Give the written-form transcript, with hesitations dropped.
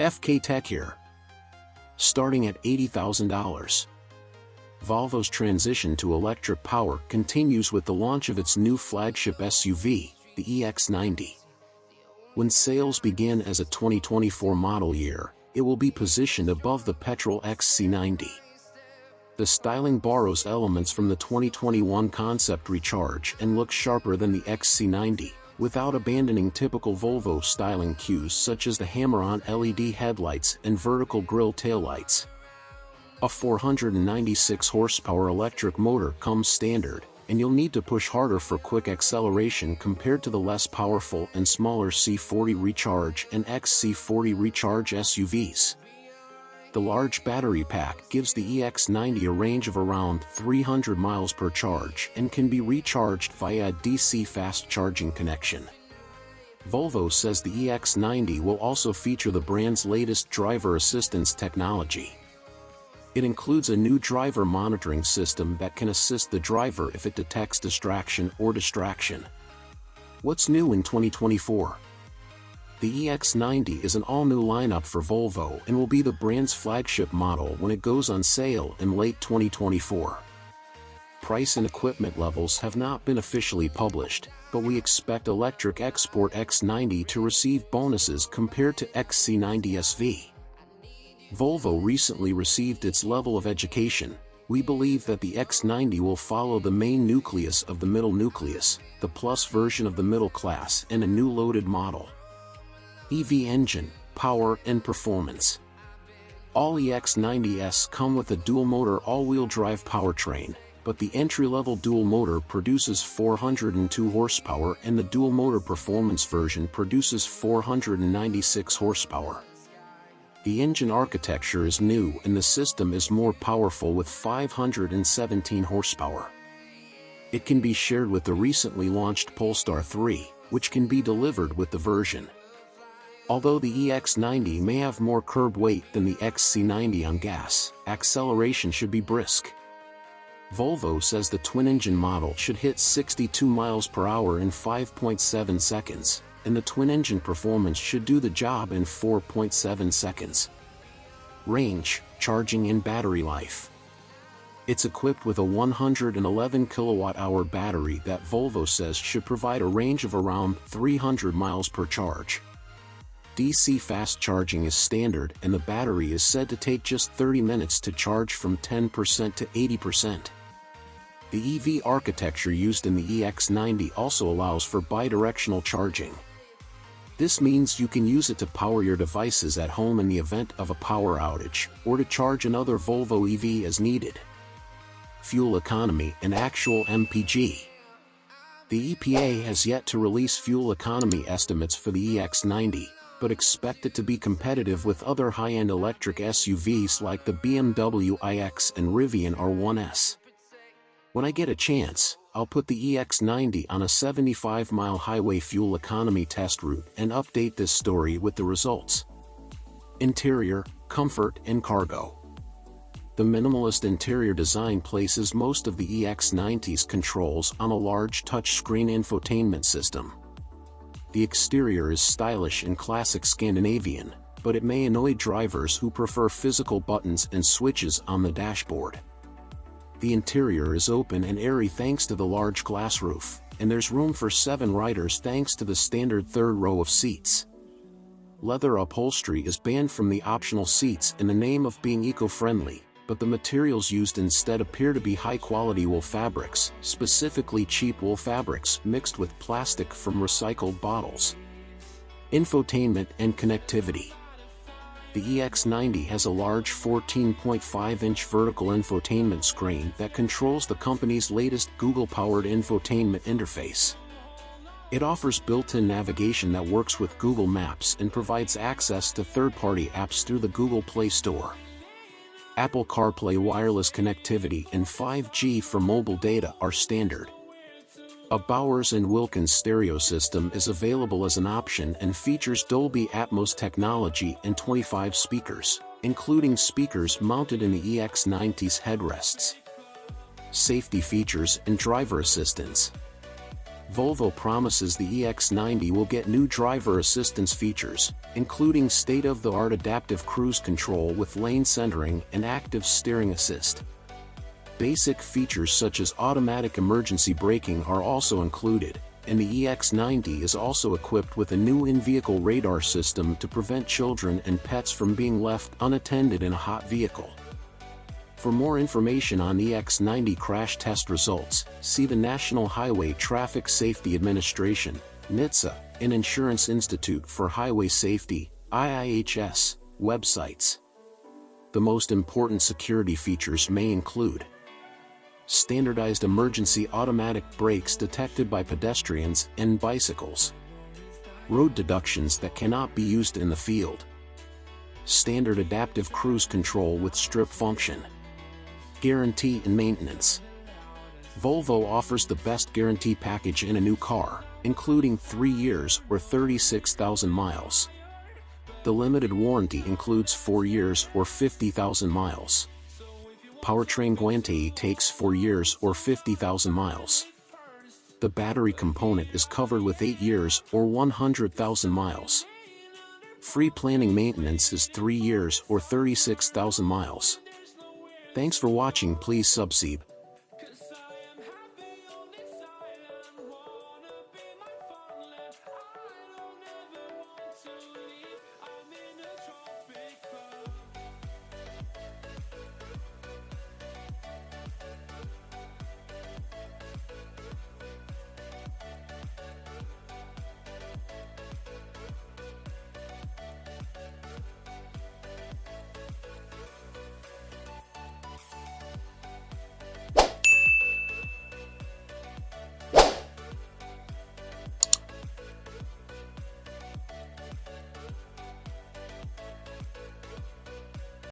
FK Tech here. Starting at $80,000. Volvo's transition to electric power continues with the launch of its new flagship SUV, the EX90. When sales begin as a 2024 model year, it will be positioned above the petrol XC90. The styling borrows elements from the 2021 concept Recharge and looks sharper than the XC90, without abandoning typical Volvo styling cues such as the hammer-on LED headlights and vertical grille taillights. A 496 horsepower electric motor comes standard, and you'll need to push harder for quick acceleration compared to the less powerful and smaller C40 Recharge and XC40 Recharge SUVs. The large battery pack gives the EX90 a range of around 300 miles per charge and can be recharged via a DC fast charging connection. Volvo says the EX90 will also feature the brand's latest driver assistance technology. It includes a new driver monitoring system that can assist the driver if it detects distraction or distraction. What's new in 2024? The EX90 is an all-new lineup for Volvo and will be the brand's flagship model when it goes on sale in late 2024. Price and equipment levels have not been officially published, but we expect electric export X90 to receive bonuses compared to XC90 SV. Volvo recently received its level of education. We believe that the X90 will follow the main nucleus of the middle nucleus, the Plus version of the middle class, and a new loaded model. EV engine, power and performance. All EX90s come with a dual-motor all-wheel drive powertrain, but the entry-level dual-motor produces 402 horsepower and the dual-motor performance version produces 496 horsepower. The engine architecture is new and the system is more powerful with 517 horsepower. It can be shared with the recently launched Polestar 3, which can be delivered with the version. Although the EX90 may have more curb weight than the XC90 on gas, acceleration should be brisk. Volvo says the twin-engine model should hit 62 miles per hour in 5.7 seconds. And the twin-engine performance should do the job in 4.7 seconds. Range, charging and battery life. It's equipped with a 111 kilowatt-hour battery that Volvo says should provide a range of around 300 miles per charge. DC fast charging is standard and the battery is said to take just 30 minutes to charge from 10% to 80%. The EV architecture used in the EX90 also allows for bidirectional charging. This means you can use it to power your devices at home in the event of a power outage, or to charge another Volvo EV as needed. Fuel economy and actual MPG. The EPA has yet to release fuel economy estimates for the EX90, but expect it to be competitive with other high-end electric SUVs like the BMW iX and Rivian R1S. When I get a chance, I'll put the EX90 on a 75-mile highway fuel economy test route and update this story with the results. Interior, comfort and cargo. The minimalist interior design places most of the EX90's controls on a large touchscreen infotainment system. The exterior is stylish and classic Scandinavian, but it may annoy drivers who prefer physical buttons and switches on the dashboard. The interior is open and airy thanks to the large glass roof, and there's room for 7 riders thanks to the standard third row of seats. Leather upholstery is banned from the optional seats in the name of being eco-friendly, but the materials used instead appear to be high-quality wool fabrics, specifically cheap wool fabrics mixed with plastic from recycled bottles. Infotainment and connectivity. The EX90 has a large 14.5-inch vertical infotainment screen that controls the company's latest Google-powered infotainment interface. It offers built-in navigation that works with Google Maps and provides access to third-party apps through the Google Play Store. Apple CarPlay wireless connectivity and 5G for mobile data are standard. A Bowers & Wilkins stereo system is available as an option and features Dolby Atmos technology and 25 speakers, including speakers mounted in the EX90's headrests. Safety features and driver assistance. Volvo promises the EX90 will get new driver assistance features, including state-of-the-art adaptive cruise control with lane centering and active steering assist. Basic features such as automatic emergency braking are also included, and the EX90 is also equipped with a new in-vehicle radar system to prevent children and pets from being left unattended in a hot vehicle. For more information on EX90 crash test results, see the National Highway Traffic Safety Administration, NHTSA, and Insurance Institute for Highway Safety, IIHS, websites. The most important security features may include standardized emergency automatic brakes detected by pedestrians and bicycles, road deductions that cannot be used in the field, standard adaptive cruise control with strip function, guarantee and maintenance. Volvo offers the best guarantee package in a new car, including 3 years or 36,000 miles. The limited warranty includes 4 years or 50,000 miles. PowerTrain Guantey takes 4 years or 50,000 miles. The battery component is covered with 8 years or 100,000 miles. Free planning maintenance is 3 years or 36,000 miles. Thanks for watching. Please subscribe.